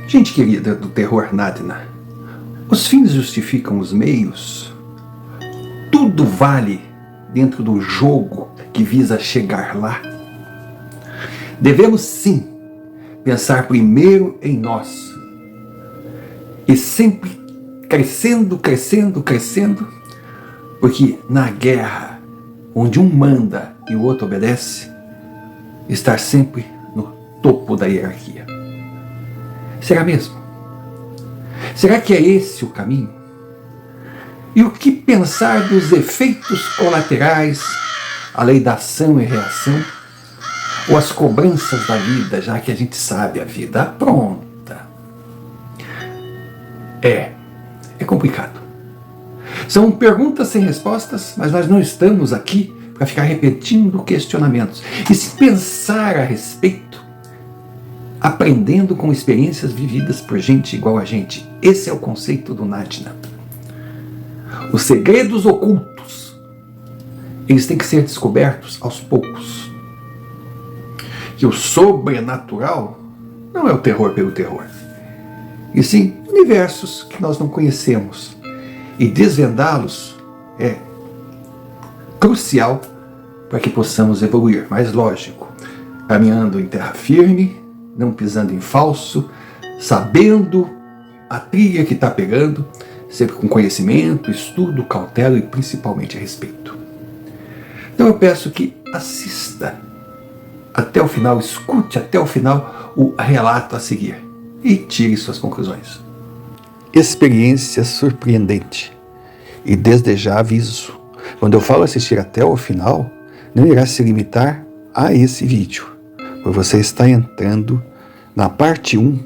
Gente querida do terror Nadina, os fins justificam os meios? Tudo vale dentro do jogo que visa chegar lá? Devemos sim pensar primeiro em nós e sempre crescendo, porque na guerra, onde um manda e o outro obedece, estar sempre no topo da hierarquia. Será mesmo? Será que é esse o caminho? E o que pensar dos efeitos colaterais, a lei da ação e reação, ou as cobranças da vida, já que a gente sabe a vida pronta? É complicado. São perguntas sem respostas, mas nós não estamos aqui para ficar repetindo questionamentos. E se pensar a respeito, aprendendo com experiências vividas por gente igual a gente. Esse é o conceito do Nadina. Os segredos ocultos, eles têm que ser descobertos aos poucos. Que o sobrenatural não é o terror pelo terror, e sim universos que nós não conhecemos. E desvendá-los é crucial para que possamos evoluir. Mas lógico, caminhando em terra firme, não pisando em falso, sabendo a trilha que está pegando, sempre com conhecimento, estudo, cautela e principalmente respeito. Então eu peço que assista até o final, escute até o final o relato a seguir e tire suas conclusões. Experiência surpreendente. E desde já aviso, quando eu falo assistir até o final, não irá se limitar a esse vídeo, pois você está entrando na parte 1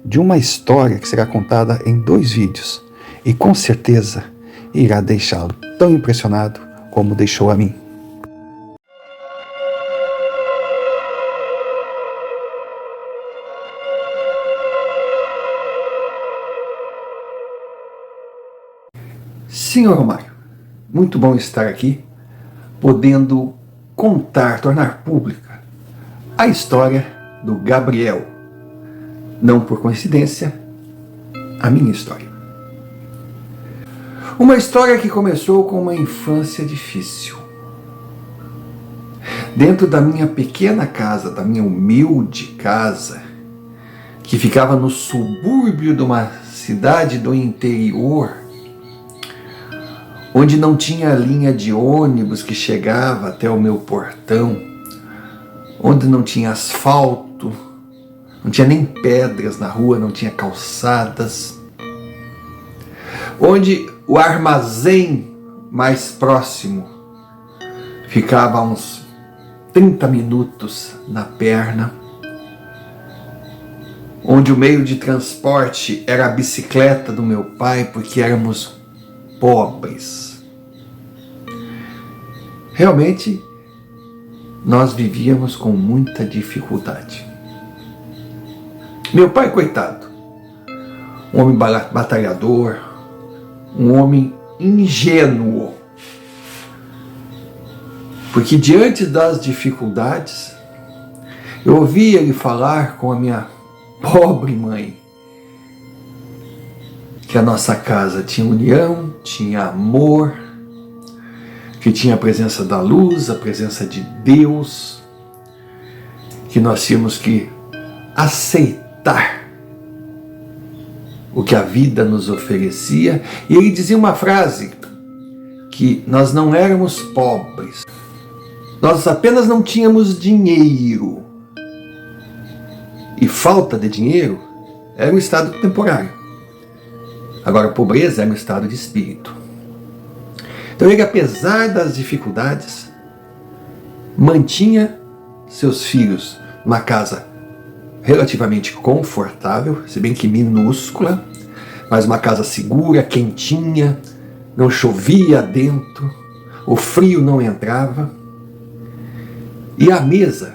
de uma história que será contada em 2 vídeos e com certeza irá deixá-lo tão impressionado como deixou a mim. Senhor Romário, muito bom estar aqui, podendo contar, tornar pública a história do Gabriel. Não por coincidência, a minha história. Uma história que começou com uma infância difícil. Dentro da minha pequena casa, da minha humilde casa, que ficava no subúrbio de uma cidade do interior, onde não tinha linha de ônibus que chegava até o meu portão, onde não tinha asfalto, não tinha nem pedras na rua, não tinha calçadas, onde o armazém mais próximo ficava a uns 30 minutos na perna, onde o meio de transporte era a bicicleta do meu pai, porque éramos pobres. Realmente, nós vivíamos com muita dificuldade. Meu pai, coitado, um homem batalhador, um homem ingênuo, porque diante das dificuldades, eu ouvia ele falar com a minha pobre mãe, que a nossa casa tinha união, tinha amor, que tinha a presença da luz, a presença de Deus, que nós tínhamos que aceitar o que a vida nos oferecia. E ele dizia uma frase, que nós não éramos pobres, nós apenas não tínhamos dinheiro. E falta de dinheiro era um estado temporário. Agora, a pobreza era um estado de espírito. Então ele, apesar das dificuldades, mantinha seus filhos numa casa relativamente confortável, se bem que minúscula, mas uma casa segura, quentinha, não chovia dentro, o frio não entrava. E a mesa,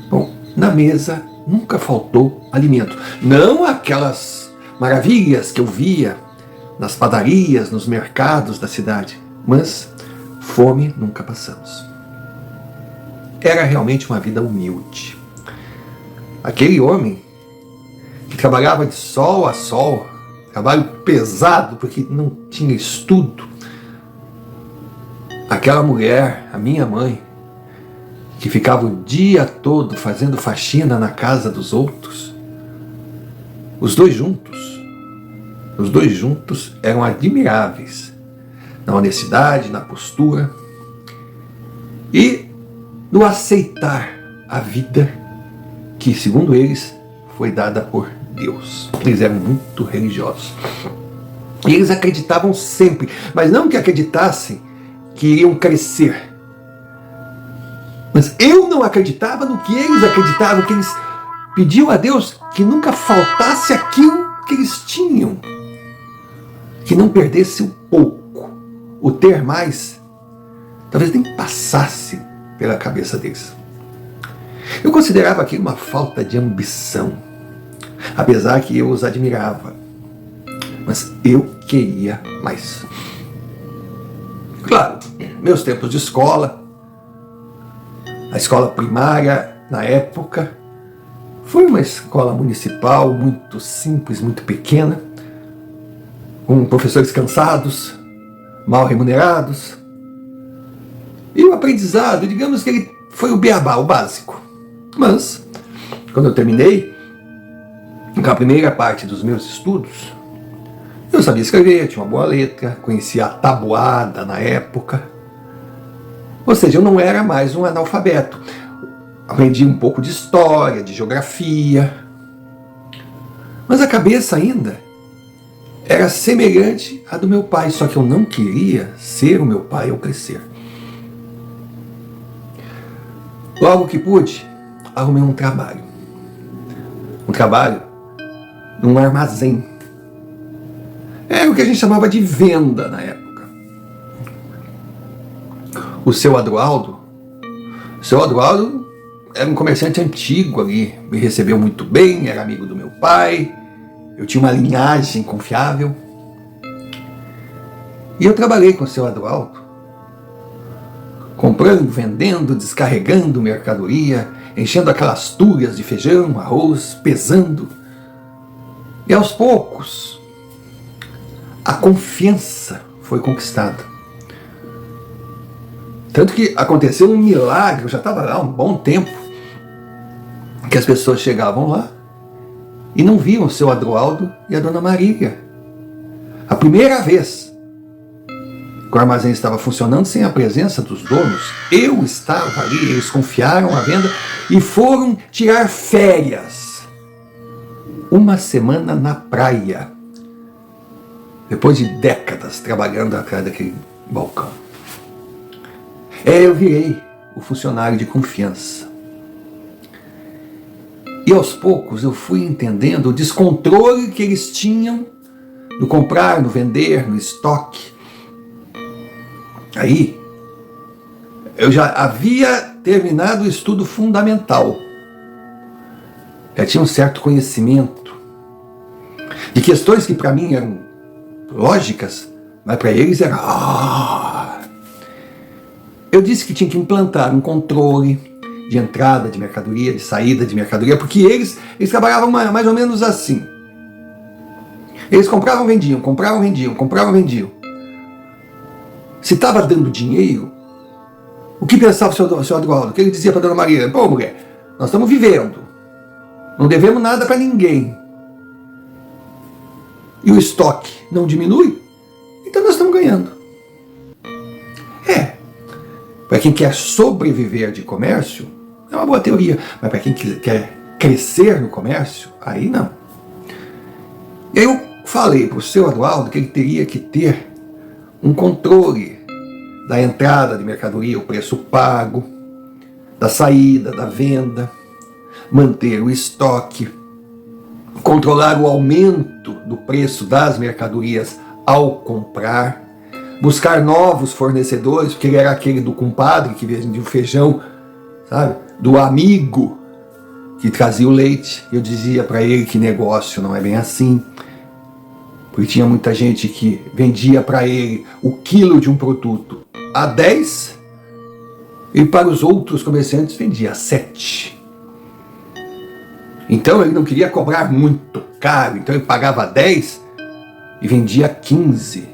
bom, na mesa nunca faltou alimento. Não aquelas maravilhas que eu via nas padarias, nos mercados da cidade, mas fome nunca passamos. Era realmente uma vida humilde. Aquele homem que trabalhava de sol a sol, trabalho pesado, porque não tinha estudo. Aquela mulher, a minha mãe, que ficava o dia todo fazendo faxina na casa dos outros, os dois juntos eram admiráveis na honestidade, na postura e no aceitar a vida que, segundo eles, foi dada por Deus. Eles eram muito religiosos. E eles acreditavam sempre, mas não que acreditassem que iriam crescer. Mas eu não acreditava no que eles acreditavam, que eles pediam a Deus que nunca faltasse aquilo que eles tinham. Que não perdesse o pouco, o ter mais, talvez nem passasse pela cabeça deles. Eu considerava aquilo uma falta de ambição, apesar que eu os admirava. Mas eu queria mais. Claro, meus tempos de escola, a escola primária, na época, foi uma escola municipal muito simples, muito pequena, com professores cansados, mal remunerados. E o aprendizado, digamos que ele foi o beabá, o básico. Mas, quando eu terminei, com a primeira parte dos meus estudos, eu sabia escrever, tinha uma boa letra, conhecia a tabuada na época. Ou seja, eu não era mais um analfabeto. Aprendi um pouco de história, de geografia. Mas a cabeça ainda era semelhante à do meu pai, só que eu não queria ser o meu pai ao crescer. Logo que pude, arrumei um trabalho. Um trabalho num armazém. Era o que a gente chamava de venda na época. O seu Adroaldo era um comerciante antigo ali, me recebeu muito bem, era amigo do meu pai, eu tinha uma linhagem confiável. E eu trabalhei com o seu Adroaldo, comprando, vendendo, descarregando mercadoria, enchendo aquelas tulhas de feijão, arroz, pesando. E aos poucos, a confiança foi conquistada. Tanto que aconteceu um milagre, eu já estava lá há um bom tempo, que as pessoas chegavam lá e não viam o seu Adroaldo e a dona Marília. A primeira vez que o armazém estava funcionando sem a presença dos donos, eu estava ali, eles confiaram a venda e foram tirar férias. Uma semana na praia, depois de décadas trabalhando atrás daquele balcão. Eu virei o funcionário de confiança. E aos poucos eu fui entendendo o descontrole que eles tinham no comprar, no vender, no estoque. Aí, eu já havia terminado o estudo fundamental. Já tinha um certo conhecimento de questões que para mim eram lógicas, mas para eles era... Eu disse que tinha que implantar um controle de entrada de mercadoria, de saída de mercadoria, porque eles trabalhavam mais ou menos assim. Eles compravam, vendiam, compravam, vendiam, compravam, vendiam. Se estava dando dinheiro, o que pensava o seu Adroaldo? O que ele dizia para a dona Maria? Pô, mulher, nós estamos vivendo, não devemos nada para ninguém. E o estoque não diminui, então nós estamos ganhando. Para quem quer sobreviver de comércio, é uma boa teoria. Mas para quem quer crescer no comércio, aí não. E aí eu falei para o seu Adroaldo que ele teria que ter um controle da entrada de mercadoria, o preço pago, da saída, da venda, manter o estoque, controlar o aumento do preço das mercadorias ao comprar, buscar novos fornecedores, porque ele era aquele do compadre que vendia o feijão, sabe? Do amigo que trazia o leite. Eu dizia para ele que negócio não é bem assim, porque tinha muita gente que vendia para ele o quilo de um produto a 10 e para os outros comerciantes vendia a 7. Então ele não queria cobrar muito. caro, então ele pagava 10 e vendia 15.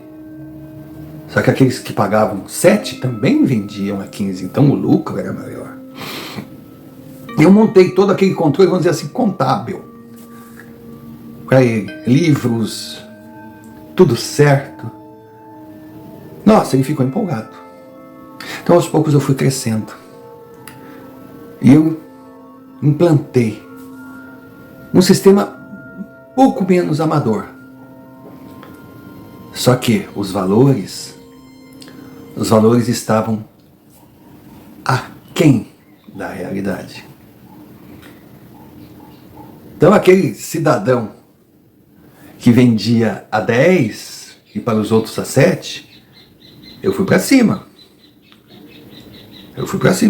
Só que aqueles que pagavam 7 também vendiam a 15, então o lucro era maior. Eu montei todo aquele controle, vamos dizer assim, contábil para ele, livros, tudo certo. Nossa, ele ficou empolgado. Então aos poucos eu fui crescendo e eu implantei um sistema pouco menos amador. Só que os valores estavam aquém da realidade. Então aquele cidadão que vendia a 10 e para os outros a 7, eu fui para cima.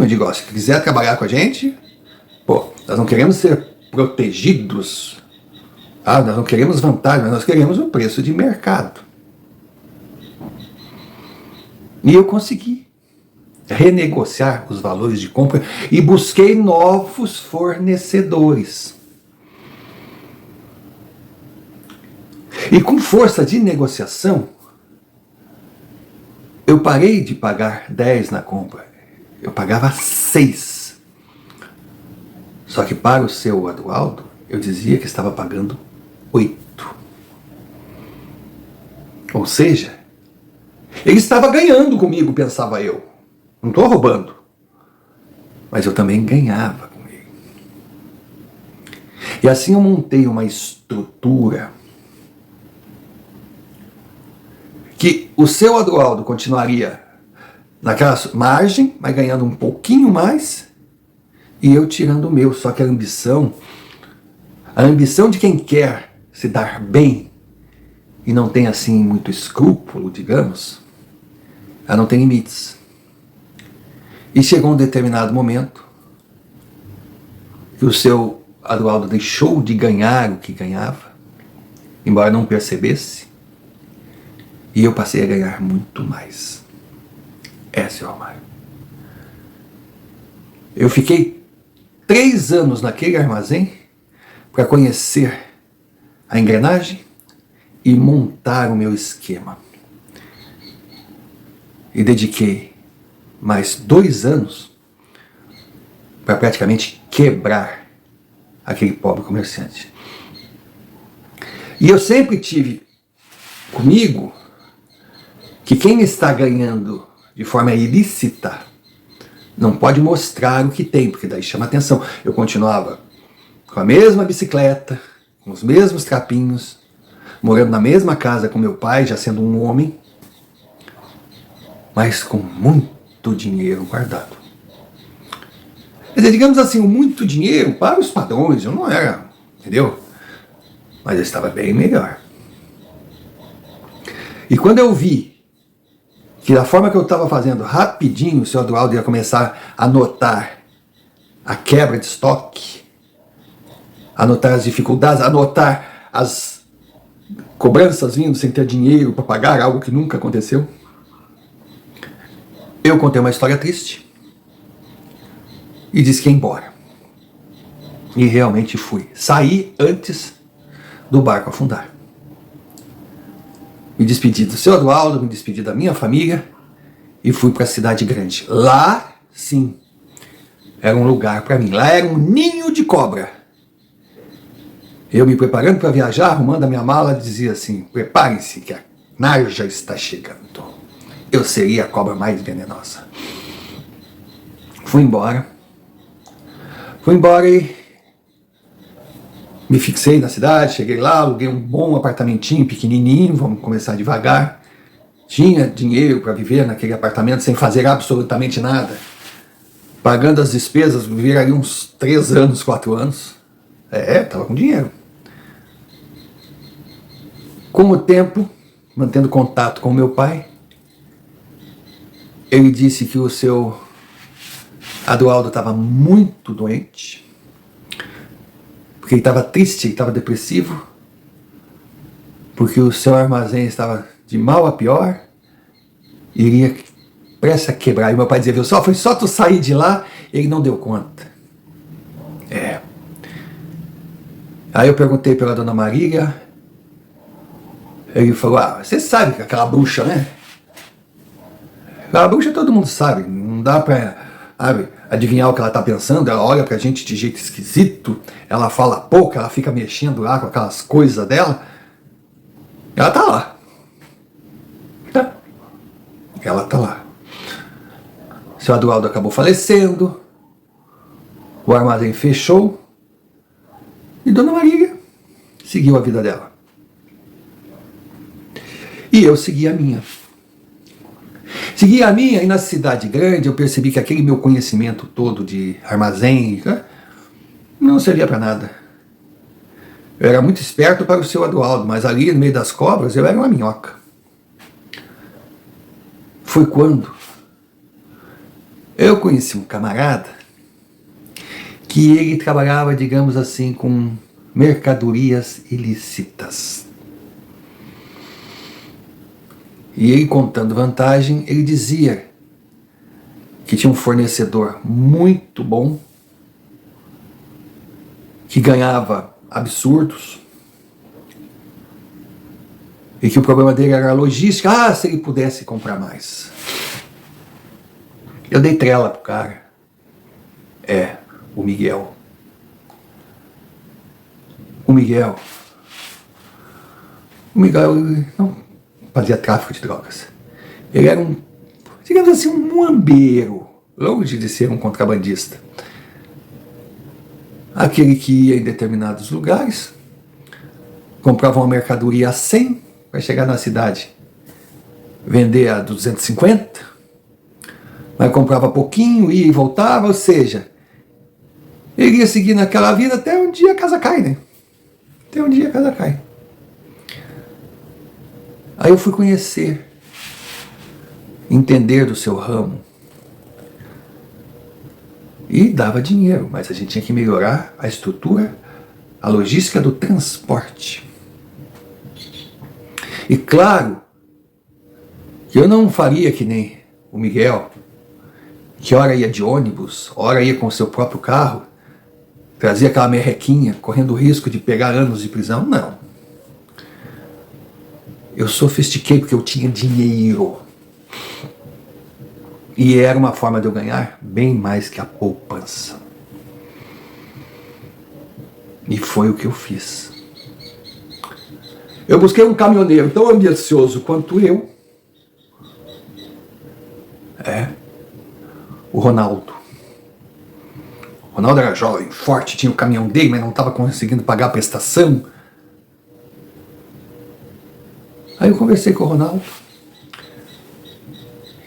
Digo, ó, se quiser trabalhar com a gente, pô, nós não queremos ser protegidos, tá? Nós não queremos vantagem, mas nós queremos o preço de mercado. E eu consegui renegociar os valores de compra e busquei novos fornecedores. E com força de negociação, eu parei de pagar 10 na compra. Eu pagava 6. Só que para o seu Adualdo, eu dizia que estava pagando 8. Ou seja, ele estava ganhando comigo, pensava eu. Não estou roubando. Mas eu também ganhava com ele. E assim eu montei uma estrutura que o seu Adualdo continuaria naquela margem, mas ganhando um pouquinho mais, e eu tirando o meu. Só que a ambição de quem quer se dar bem e não tem assim muito escrúpulo, digamos, ela não tem limites. E chegou um determinado momento que o seu Adualdo deixou de ganhar o que ganhava, embora não percebesse, e eu passei a ganhar muito mais. Seu Romário. Eu fiquei 3 anos naquele armazém para conhecer a engrenagem e montar o meu esquema. E dediquei mais 2 anos para praticamente quebrar aquele pobre comerciante. E eu sempre tive comigo que quem está ganhando de forma ilícita não pode mostrar o que tem, porque daí chama atenção. Eu continuava com a mesma bicicleta, com os mesmos trapinhos, morando na mesma casa com meu pai, já sendo um homem, mas com muito dinheiro guardado. Quer dizer, digamos assim, muito dinheiro para os padrões, eu não era, entendeu? Mas eu estava bem melhor. E quando eu vi que da forma que eu estava fazendo rapidinho, o seu Adualdo ia começar a notar a quebra de estoque, a notar as dificuldades, a notar as cobranças vindo sem ter dinheiro para pagar, algo que nunca aconteceu. Eu contei uma história triste e disse que ia embora. E realmente fui. Saí antes do barco afundar. Me despedi do seu Adualdo, me despedi da minha família e fui para a cidade grande. Lá, sim, era um lugar para mim. Lá era um ninho de cobra. Eu me preparando para viajar, arrumando a minha mala, dizia assim: preparem-se que a Narja está chegando. Eu seria a cobra mais venenosa. Fui embora e me fixei na cidade, cheguei lá, aluguei um bom apartamentinho, pequenininho, vamos começar devagar. Tinha dinheiro para viver naquele apartamento sem fazer absolutamente nada. Pagando as despesas, viver ali uns 3 anos, 4 anos. Estava com dinheiro. Com o tempo, mantendo contato com meu pai, ele disse que o seu Adualdo estava muito doente, porque ele estava triste, ele estava depressivo, porque o seu armazém estava de mal a pior, e iria prestes a quebrar. E meu pai dizia: viu só, foi só tu sair de lá. Ele não deu conta. Aí eu perguntei pela dona Marília, ele falou, você sabe que aquela bruxa, né? Aquela bruxa todo mundo sabe, não dá pra adivinhar o que ela tá pensando, ela olha pra gente de jeito esquisito, ela fala pouco, ela fica mexendo lá com aquelas coisas dela, ela tá lá. Tá. Ela tá lá. Seu Adualdo acabou falecendo, o armazém fechou, e dona Marília seguiu a vida dela. E eu segui a minha. Segui a minha, e na cidade grande eu percebi que aquele meu conhecimento todo de armazém não servia para nada. Eu era muito esperto para o seu Adualdo, mas ali no meio das cobras eu era uma minhoca. Foi quando eu conheci um camarada que ele trabalhava, digamos assim, com mercadorias ilícitas. E ele, contando vantagem, ele dizia que tinha um fornecedor muito bom, que ganhava absurdos, e que o problema dele era a logística. Se ele pudesse comprar mais. Eu dei trela pro cara. O Miguel. O Miguel não fazia tráfico de drogas. Ele era digamos assim, um muambeiro, longe de ser um contrabandista. Aquele que ia em determinados lugares, comprava uma mercadoria a 100, vai chegar na cidade, vender a 250, mas comprava pouquinho, ia e voltava, ou seja, ele ia seguir naquela vida até um dia a casa cai, né? Até um dia a casa cai. Aí eu fui conhecer, entender do seu ramo. E dava dinheiro, mas a gente tinha que melhorar a estrutura, a logística do transporte. E claro, que eu não faria que nem o Miguel, que ora ia de ônibus, ora ia com o seu próprio carro, trazia aquela merrequinha, correndo o risco de pegar anos de prisão. Não. Eu sofistiquei porque eu tinha dinheiro. E era uma forma de eu ganhar bem mais que a poupança. E foi o que eu fiz. Eu busquei um caminhoneiro tão ambicioso quanto eu. O Ronaldo. O Ronaldo era jovem, forte, tinha o caminhão dele, mas não estava conseguindo pagar a prestação. Aí eu conversei com o Ronaldo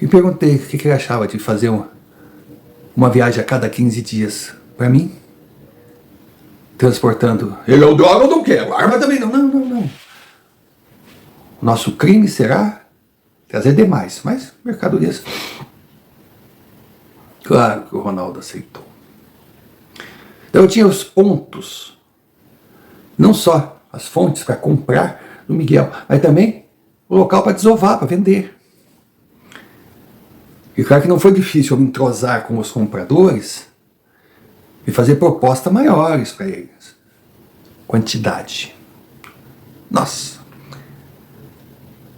e perguntei o que ele achava de fazer uma viagem a cada 15 dias para mim, transportando. Ele, o droga eu não quero, arma também não. Não. Nosso crime será trazer demais, mas mercadorias. Claro que o Ronaldo aceitou. Então eu tinha os pontos, não só as fontes para comprar no Miguel, mas também o local para desovar, para vender. E claro que não foi difícil eu me entrosar com os compradores e fazer propostas maiores para eles. Quantidade. Nossa.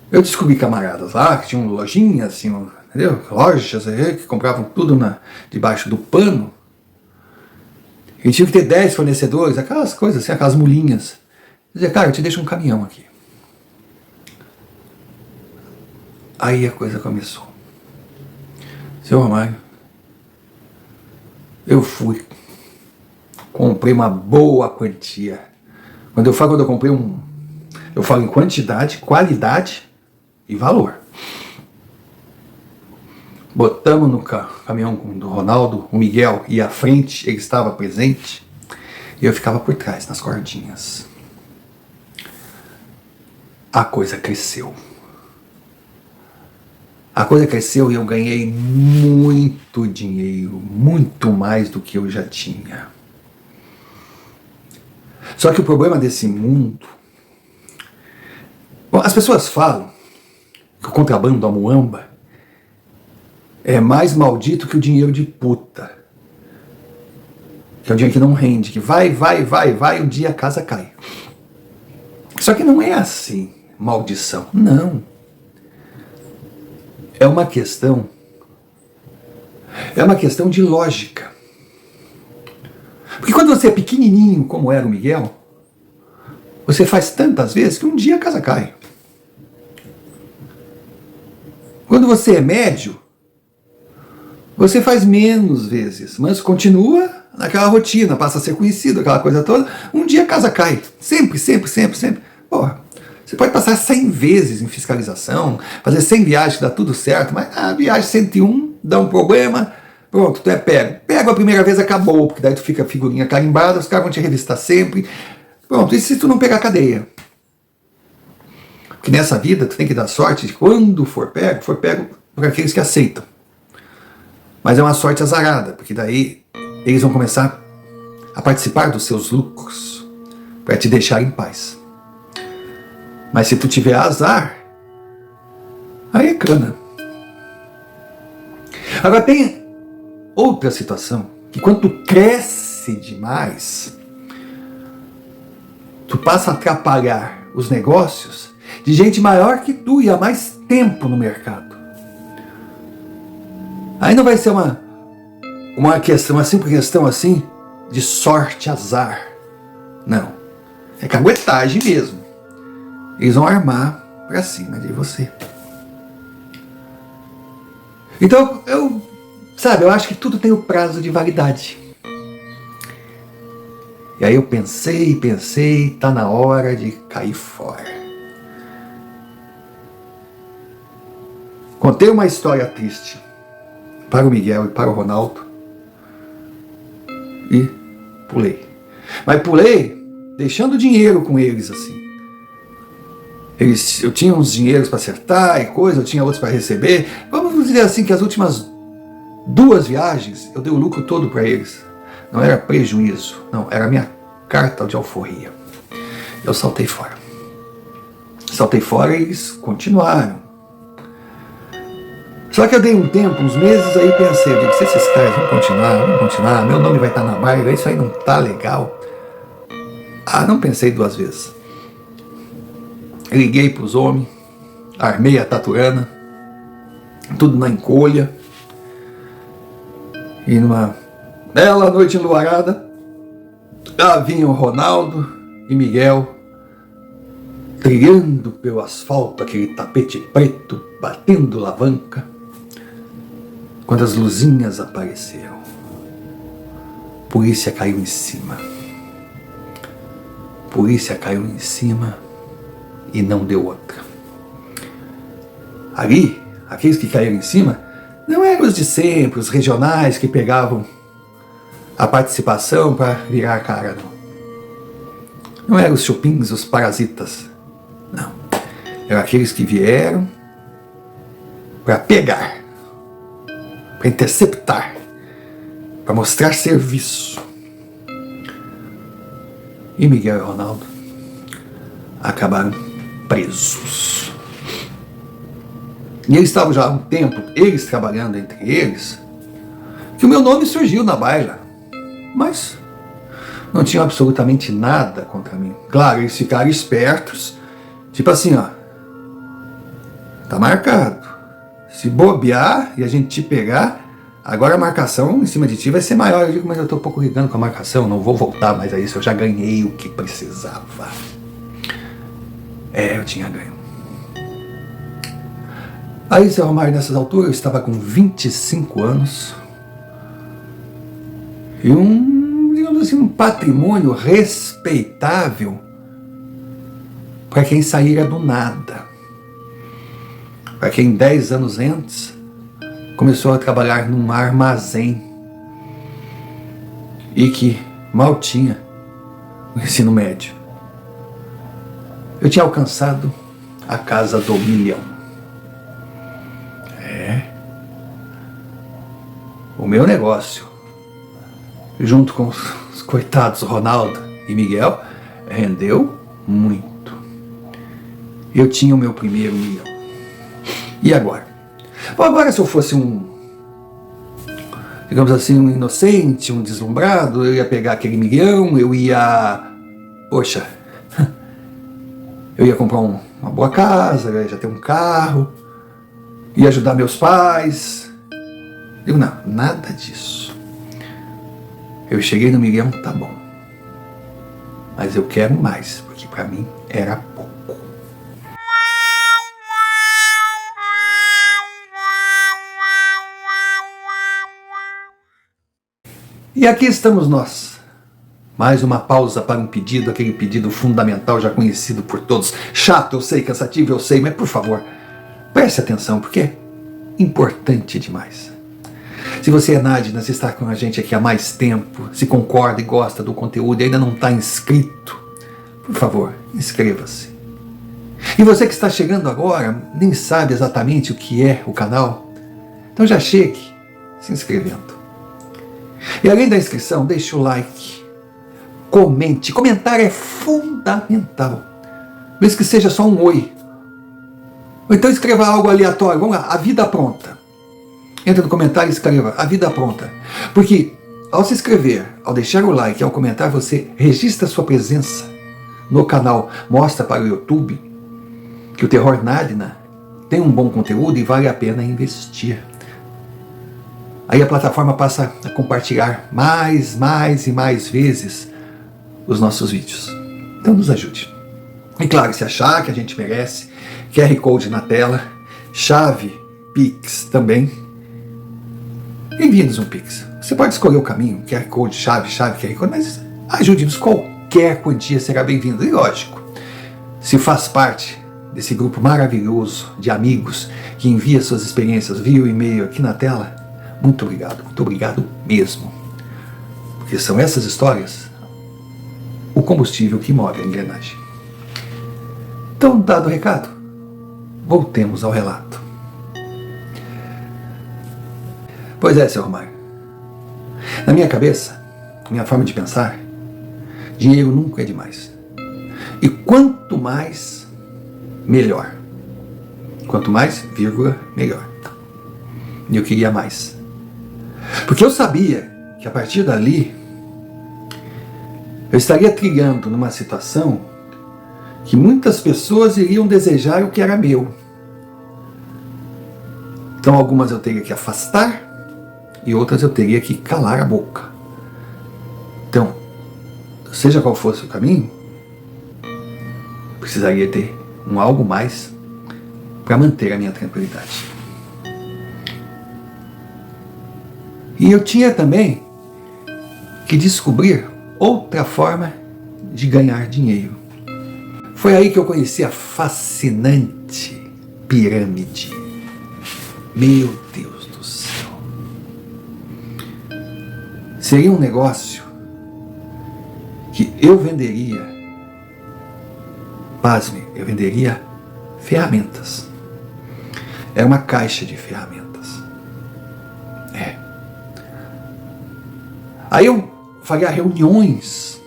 Eu descobri camaradas lá que tinham lojinhas, assim, entendeu? Lojas que compravam tudo debaixo do pano. E tinha que ter 10 fornecedores, aquelas coisas assim, aquelas mulinhas. Eu dizia, cara, eu te deixo um caminhão aqui. Aí a coisa começou. Seu Romário, eu fui, comprei uma boa quantia. Quando eu comprei eu falo em quantidade, qualidade e valor. Botamos no caminhão do Ronaldo, o Miguel ia à frente, ele estava presente, e eu ficava por trás, nas cordinhas. A coisa cresceu. A coisa cresceu e eu ganhei muito dinheiro, muito mais do que eu já tinha. Só que o problema desse mundo... Bom, as pessoas falam que o contrabando da muamba é mais maldito que o dinheiro de puta. que é um dinheiro que não rende, que vai, um dia a casa cai. Só que não é assim, maldição. Não. É uma questão de lógica. Porque quando você é pequenininho, como era o Miguel, você faz tantas vezes que um dia a casa cai. Quando você é médio, você faz menos vezes, mas continua naquela rotina, passa a ser conhecido, aquela coisa toda, um dia a casa cai. Sempre. Porra, você pode passar 100 vezes em fiscalização, fazer 100 viagens que dá tudo certo, mas a viagem 101 dá um problema, pronto, tu é pego. Pego a primeira vez, acabou, porque daí tu fica figurinha carimbada, os caras vão te revistar sempre. Pronto, e se tu não pegar cadeia? Porque nessa vida tu tem que dar sorte de quando for pego por aqueles que aceitam. Mas é uma sorte azarada, porque daí eles vão começar a participar dos seus lucros para te deixar em paz. Mas se tu tiver azar, aí é cana. Agora tem outra situação, que quando tu cresce demais, tu passa a atrapalhar os negócios de gente maior que tu e há mais tempo no mercado. Aí não vai ser uma simples questão assim de sorte, azar. Não. É caguetagem mesmo. Eles vão armar pra cima de você. Então, eu acho que tudo tem o prazo de validade. E aí eu pensei, tá na hora de cair fora. Contei uma história triste para o Miguel e para o Ronaldo e pulei. Mas pulei deixando dinheiro com eles assim. Eu tinha uns dinheiros para acertar e coisa, eu tinha outros para receber. Vamos dizer assim que as últimas 2 viagens eu dei o lucro todo para eles. Não era prejuízo, não, era a minha carta de alforria. Eu saltei fora. E eles continuaram. Só que eu dei um tempo, uns meses, aí pensei, eu digo, se esses caras vão continuar, meu nome vai estar na baila, isso aí não tá legal. Não pensei 2 vezes. Liguei pros homens, armei a taturana, tudo na encolha, e numa bela noite enluarada, lá vinham Ronaldo e Miguel, trilhando pelo asfalto, aquele tapete preto, batendo alavanca, quando as luzinhas apareceram. Polícia caiu em cima. E não deu outra. Ali, aqueles que caíram em cima, não eram os de sempre, os regionais que pegavam a participação para virar a cara, não. Não eram os chupins, os parasitas. Não. Eram aqueles que vieram para pegar, para interceptar, para mostrar serviço. E Miguel e Ronaldo acabaram presos. E eles estavam já há um tempo, eles trabalhando entre eles, que o meu nome surgiu na baila. Mas não tinham absolutamente nada contra mim. Claro, eles ficaram espertos, tipo assim, ó, tá marcado. Se bobear e a gente te pegar, agora a marcação em cima de ti vai ser maior. Eu digo, mas eu tô um pouco ligando com a marcação, não vou voltar mais a isso, eu já ganhei o que precisava. Eu tinha ganho. Aí, seu Romário, nessas alturas, eu estava com 25 anos e digamos assim, um patrimônio respeitável para quem saíra do nada. Para quem 10 anos antes começou a trabalhar num armazém e que mal tinha o ensino médio. Eu tinha alcançado a casa do 1 milhão. O meu negócio, junto com os coitados Ronaldo e Miguel, rendeu muito. Eu tinha o meu primeiro 1 milhão. E agora? Bom, agora se eu fosse digamos assim, um inocente, um deslumbrado, eu ia pegar aquele milhão, eu ia, poxa, eu ia comprar uma boa casa, eu ia já ter um carro, ia ajudar meus pais. Digo, não, nada disso. Eu cheguei no milhão, tá bom. Mas eu quero mais, porque para mim era pouco. E aqui estamos nós. Mais uma pausa para um pedido, aquele pedido fundamental já conhecido por todos. Chato, eu sei, cansativo, eu sei, mas por favor, preste atenção, porque é importante demais. Se você é Nadina, se está com a gente aqui há mais tempo, se concorda e gosta do conteúdo e ainda não está inscrito, por favor, inscreva-se. E você que está chegando agora, nem sabe exatamente o que é o canal, então já chegue se inscrevendo. E além da inscrição, deixe o like, comente. Comentar é fundamental, mesmo que seja só um oi. Ou então escreva algo aleatório. Vamos lá, a vida pronta. Entra no comentário e escreva a vida pronta. Porque ao se inscrever, ao deixar o like, ao comentar, você registra sua presença no canal. Mostra para o YouTube que o Terror Nadina tem um bom conteúdo e vale a pena investir. Aí a plataforma passa a compartilhar mais e mais vezes os nossos vídeos. Então nos ajude. E claro, se achar que a gente merece, QR Code na tela, chave Pix também. Envie-nos um Pix. Você pode escolher o caminho, QR Code, chave, QR Code, mas ajude-nos, qualquer quantia será bem-vinda. E lógico, se faz parte desse grupo maravilhoso de amigos que envia suas experiências via o e-mail aqui na tela, muito obrigado mesmo. Porque são essas histórias o combustível que move a engrenagem. Então, dado o recado, voltemos ao relato. Pois é, seu Romário. Na minha cabeça, minha forma de pensar, dinheiro nunca é demais. E quanto mais, melhor. Quanto mais, vírgula, melhor. E eu queria mais. Porque eu sabia que a partir dali eu estaria trilhando numa situação que muitas pessoas iriam desejar o que era meu. Então algumas eu teria que afastar e outras eu teria que calar a boca. Então, seja qual fosse o caminho, precisaria ter um algo mais para manter a minha tranquilidade. E eu tinha também que descobrir outra forma de ganhar dinheiro. Foi aí que eu conheci a fascinante pirâmide. Meu Deus do céu. Seria um negócio que eu venderia, pasme, eu venderia ferramentas. Era uma caixa de ferramentas. Aí eu faria reuniões,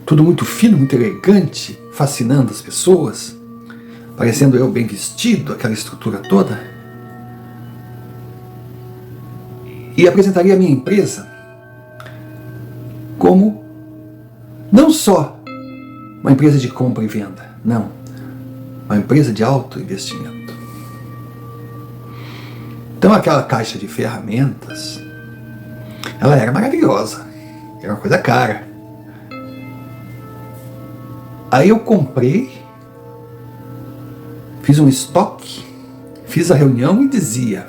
tudo muito fino, muito elegante, fascinando as pessoas, parecendo eu bem vestido, aquela estrutura toda. E apresentaria a minha empresa como não só uma empresa de compra e venda, não, uma empresa de alto investimento. Então aquela caixa de ferramentas, ela era maravilhosa, era uma coisa cara. Aí eu comprei, fiz um estoque, fiz a reunião e dizia: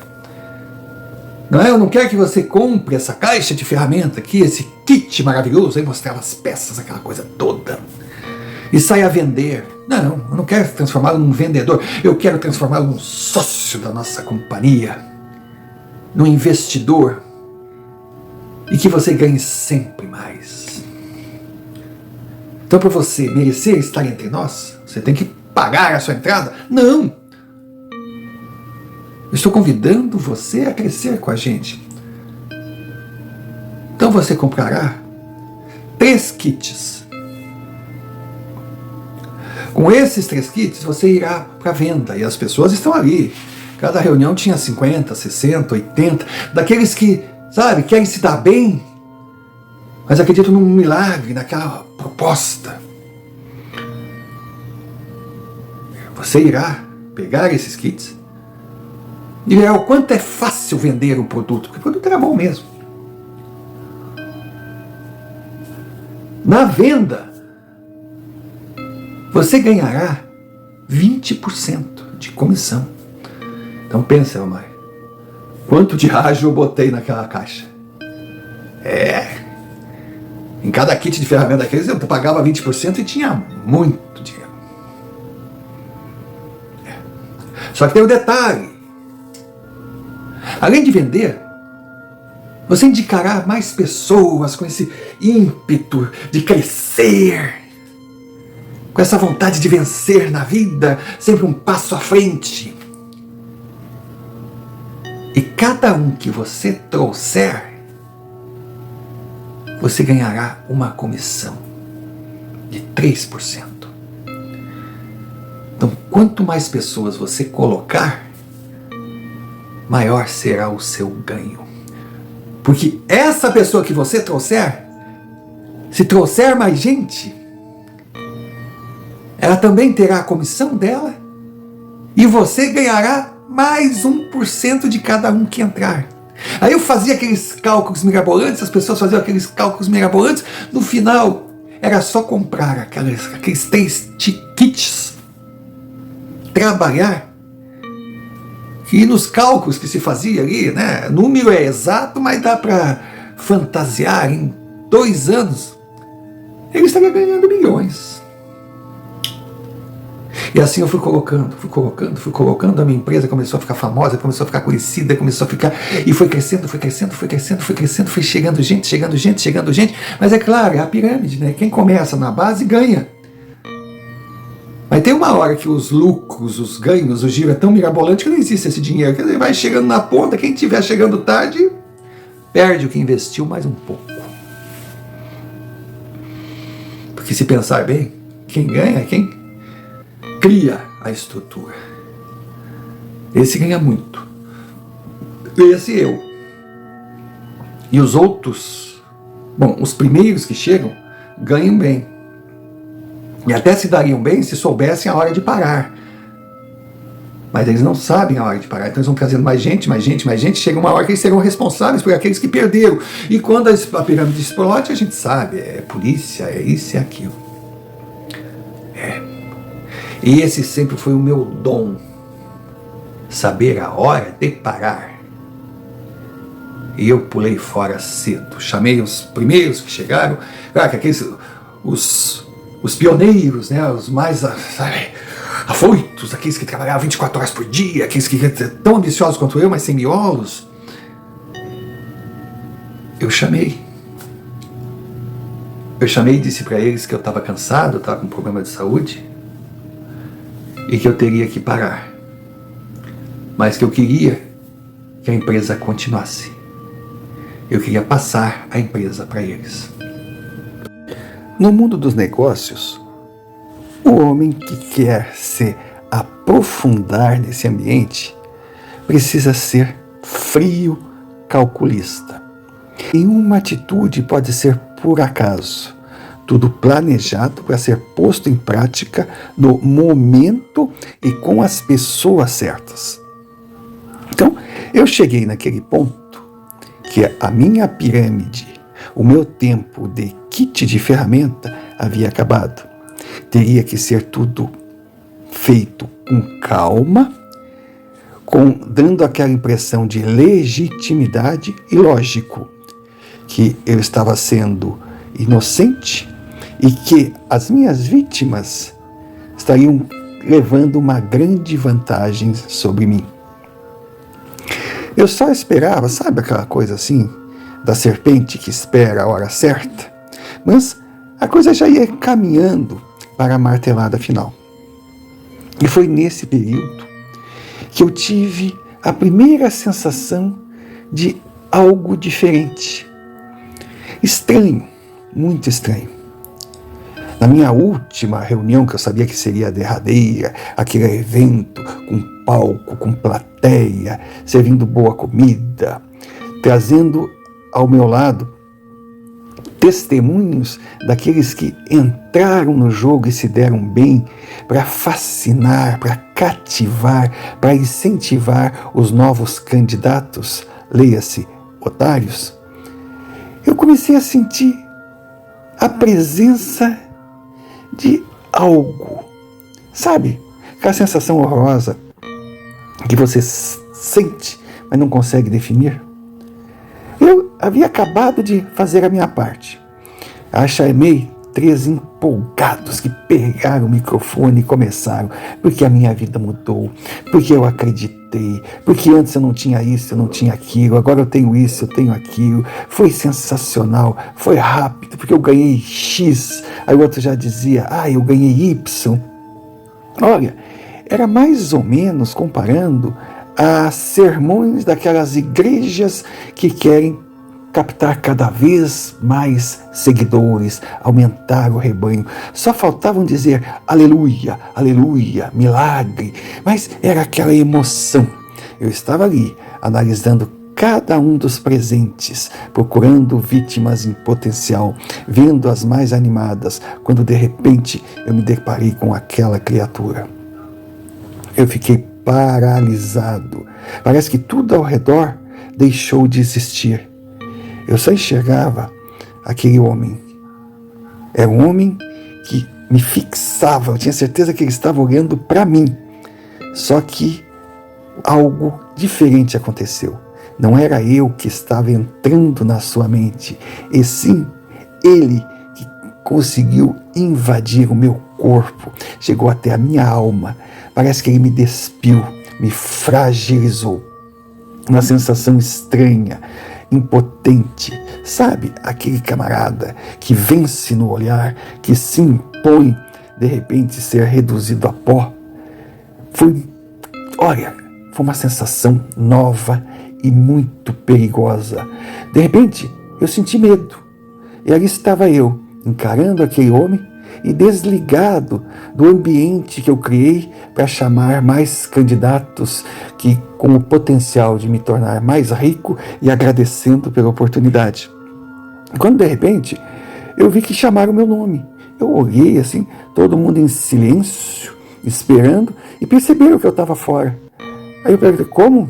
não é, eu não quero que você compre essa caixa de ferramenta aqui, esse kit maravilhoso, aí mostrava as peças, aquela coisa toda, e saia a vender. Não, eu não quero transformá-lo num vendedor, eu quero transformá-lo num sócio da nossa companhia, num investidor, e que você ganhe sempre mais. Então, para você merecer estar entre nós, você tem que pagar a sua entrada? Não! Eu estou convidando você a crescer com a gente. Então você comprará 3 kits. Com esses 3 kits, você irá para a venda. E as pessoas estão ali, Cada reunião tinha 50, 60, 80, daqueles que, sabe, querem se dar bem, mas acreditam num milagre, naquela proposta. Você irá pegar esses kits e verá o quanto é fácil vender um produto, porque o produto era bom mesmo. Na venda, você ganhará 20% de comissão. Então pensa, Elmar, quanto de ágil eu botei naquela caixa? Em cada kit de ferramenta daqueles eu pagava 20% e tinha muito dinheiro. Só que tem um detalhe. Além de vender, você indicará mais pessoas com esse ímpeto de crescer, com essa vontade de vencer na vida, sempre um passo à frente. E cada um que você trouxer, você ganhará uma comissão de 3%. Então, quanto mais pessoas você colocar, maior será o seu ganho. Porque essa pessoa que você trouxer, se trouxer mais gente, ela também terá a comissão dela e você ganhará mais 1% de cada um que entrar. Aí eu fazia aqueles cálculos mirabolantes, as pessoas faziam aqueles cálculos mirabolantes, no final era só comprar aqueles 3 kits, trabalhar, e nos cálculos que se fazia ali, né, o número é exato, mas dá para fantasiar, em 2 anos ele estaria ganhando milhões. E assim eu fui colocando, a minha empresa começou a ficar famosa, começou a ficar conhecida, e foi crescendo, foi chegando gente, mas é claro, é a pirâmide, né? Quem começa na base ganha. Mas tem uma hora que os lucros, os ganhos, o giro é tão mirabolante que não existe esse dinheiro, quer dizer, vai chegando na ponta, quem estiver chegando tarde, perde o que investiu mais um pouco. Porque se pensar bem, quem ganha é quem cria a estrutura. Esse ganha muito. Esse eu. E os outros, bom, os primeiros que chegam ganham bem. E até se dariam bem se soubessem a hora de parar. Mas eles não sabem a hora de parar. Então eles vão trazendo mais gente. Chega uma hora que eles serão responsáveis por aqueles que perderam. E quando a pirâmide explode, a gente sabe, é polícia, é isso e aquilo. E esse sempre foi o meu dom, saber a hora de parar. E eu pulei fora cedo, chamei os primeiros que chegaram, claro que aqueles, os pioneiros, né, os mais afoitos, aqueles que trabalhavam 24 horas por dia, aqueles que eram tão ambiciosos quanto eu, mas sem miolos. Eu chamei e disse para eles que eu estava cansado, estava com problema de saúde, e que eu teria que parar, mas que eu queria que a empresa continuasse. Eu queria passar a empresa para eles. No mundo dos negócios, o homem que quer se aprofundar nesse ambiente precisa ser frio, calculista. Nenhuma atitude pode ser por acaso. Tudo planejado para ser posto em prática no momento e com as pessoas certas. Então, eu cheguei naquele ponto que a minha pirâmide, o meu tempo de kit de ferramenta havia acabado. Teria que ser tudo feito com calma, dando aquela impressão de legitimidade e lógico, que eu estava sendo inocente e que as minhas vítimas estariam levando uma grande vantagem sobre mim. Eu só esperava, sabe aquela coisa assim, da serpente que espera a hora certa? Mas a coisa já ia caminhando para a martelada final. E foi nesse período que eu tive a primeira sensação de algo diferente. Estranho, muito estranho. Na minha última reunião, que eu sabia que seria a derradeira, aquele evento com palco, com plateia, servindo boa comida, trazendo ao meu lado testemunhos daqueles que entraram no jogo e se deram bem para fascinar, para cativar, para incentivar os novos candidatos, leia-se, otários. Eu comecei a sentir a presença de algo, sabe? Aquela sensação horrorosa que você sente, mas não consegue definir. Eu havia acabado de fazer a minha parte. Chamei 3 empolgados que pegaram o microfone e começaram, porque a minha vida mudou, porque eu acreditei, porque antes eu não tinha isso, eu não tinha aquilo, agora eu tenho isso, eu tenho aquilo. Foi sensacional, foi rápido, porque eu ganhei X, aí o outro já dizia, eu ganhei Y. Olha, era mais ou menos comparando a sermões daquelas igrejas que querem captar cada vez mais seguidores, aumentar o rebanho. Só faltavam dizer aleluia, aleluia, milagre, mas era aquela emoção. Eu estava ali, analisando cada um dos presentes, procurando vítimas em potencial, vendo as mais animadas, quando de repente eu me deparei com aquela criatura. Eu fiquei paralisado. Parece que tudo ao redor deixou de existir. Eu só enxergava aquele homem. Era um homem que me fixava. Eu tinha certeza que ele estava olhando para mim. Só que algo diferente aconteceu. Não era eu que estava entrando na sua mente, e sim ele que conseguiu invadir o meu corpo, chegou até a minha alma. Parece que ele me despiu, me fragilizou. Uma sensação estranha, impotente, sabe? Aquele camarada que vence no olhar, que se impõe, de repente ser reduzido a pó. Foi uma sensação nova e muito perigosa. De repente, eu senti medo. E ali estava eu, encarando aquele homem e desligado do ambiente que eu criei para chamar mais candidatos que com o potencial de me tornar mais rico, e agradecendo pela oportunidade. Quando de repente eu vi que chamaram meu nome, eu olhei assim, todo mundo em silêncio, esperando, e perceberam que eu estava fora. Aí eu perguntei, como?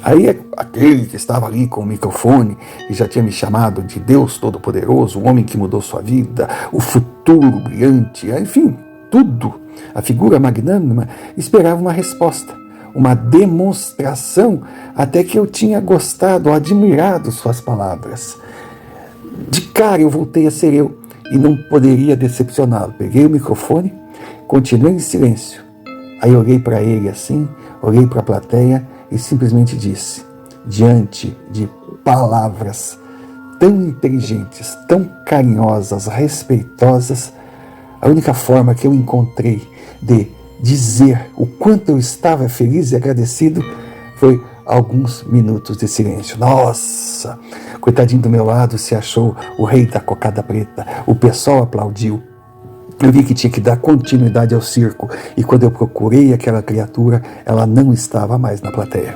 Aí aquele que estava ali com o microfone e já tinha me chamado de Deus Todo-Poderoso, o homem que mudou sua vida, o futuro brilhante, enfim, tudo, a figura magnânima, esperava uma resposta, uma demonstração, até que eu tinha gostado, admirado suas palavras. De cara eu voltei a ser eu e não poderia decepcioná-lo. Peguei o microfone, continuei em silêncio. Aí olhei para ele assim, olhei para a plateia e simplesmente disse, diante de palavras tão inteligentes, tão carinhosas, respeitosas, a única forma que eu encontrei de dizer o quanto eu estava feliz e agradecido foi alguns minutos de silêncio. Nossa, coitadinho do meu lado se achou o rei da cocada preta, o pessoal aplaudiu. Eu vi que tinha que dar continuidade ao circo, e quando eu procurei aquela criatura, ela não estava mais na plateia.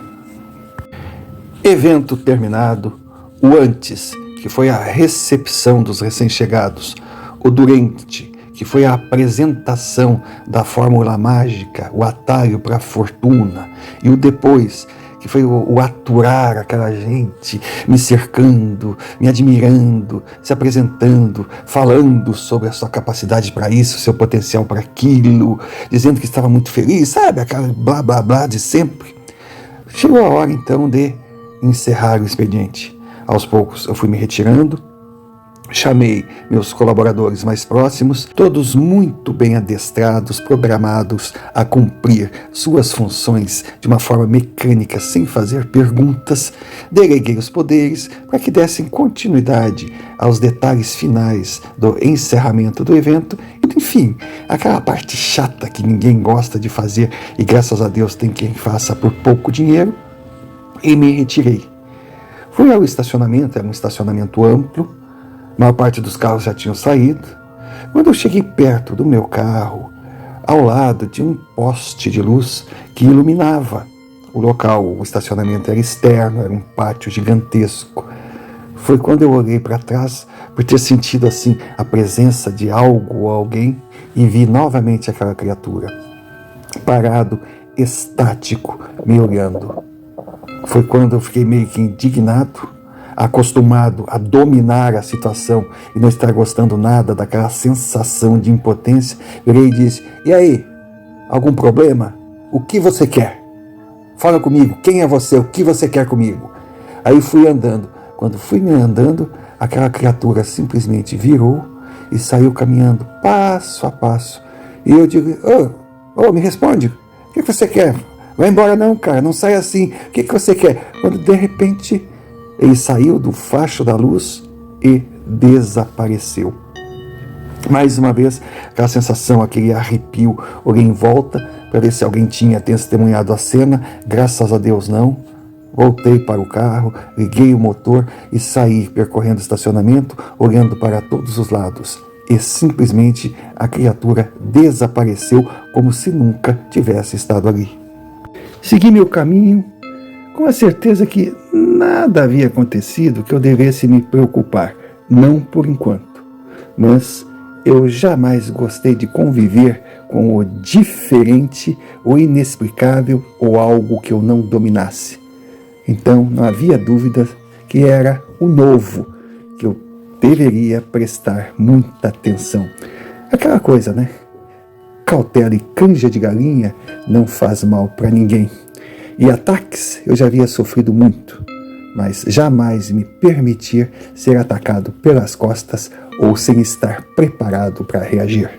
Evento terminado, o antes, que foi a recepção dos recém-chegados, o durante, que foi a apresentação da fórmula mágica, o atalho para a fortuna, e o depois, que foi o aturar aquela gente me cercando, me admirando, se apresentando, falando sobre a sua capacidade para isso, seu potencial para aquilo, dizendo que estava muito feliz, sabe? Aquela blá blá blá de sempre. Chegou a hora então de encerrar o expediente. Aos poucos eu fui me retirando, chamei meus colaboradores mais próximos, todos muito bem adestrados, programados a cumprir suas funções de uma forma mecânica, sem fazer perguntas. Deleguei os poderes para que dessem continuidade aos detalhes finais do encerramento do evento. Enfim, aquela parte chata que ninguém gosta de fazer e graças a Deus tem quem faça por pouco dinheiro, e me retirei. Fui ao estacionamento, era um estacionamento amplo. A maior parte dos carros já tinham saído. Quando eu cheguei perto do meu carro, ao lado de um poste de luz que iluminava o local, o estacionamento era externo, era um pátio gigantesco. Foi quando eu olhei para trás, por ter sentido assim a presença de algo ou alguém, e vi novamente aquela criatura, parado, estático, me olhando. Foi quando eu fiquei meio que indignado, acostumado a dominar a situação e não estar gostando nada daquela sensação de impotência. Virei e disse: e aí, algum problema? O que você quer? Fala comigo, quem é você? O que você quer comigo? Aí fui andando. Quando fui me andando, aquela criatura simplesmente virou e saiu caminhando passo a passo. E eu digo: me responde, o que você quer? Vai embora não, cara, não sai assim. O que você quer? Quando de repente ele saiu do facho da luz e desapareceu. Mais uma vez, aquela sensação, aquele arrepio. Olhei em volta para ver se alguém tinha testemunhado a cena. Graças a Deus não. Voltei para o carro, liguei o motor e saí percorrendo o estacionamento, olhando para todos os lados. E simplesmente a criatura desapareceu como se nunca tivesse estado ali. Segui meu caminho com a certeza que nada havia acontecido que eu devesse me preocupar, não por enquanto. Mas eu jamais gostei de conviver com o diferente, o inexplicável ou algo que eu não dominasse. Então não havia dúvida que era o novo, que eu deveria prestar muita atenção. Aquela coisa, né? Cautela e canja de galinha não faz mal para ninguém. E ataques eu já havia sofrido muito, mas jamais me permitir ser atacado pelas costas ou sem estar preparado para reagir.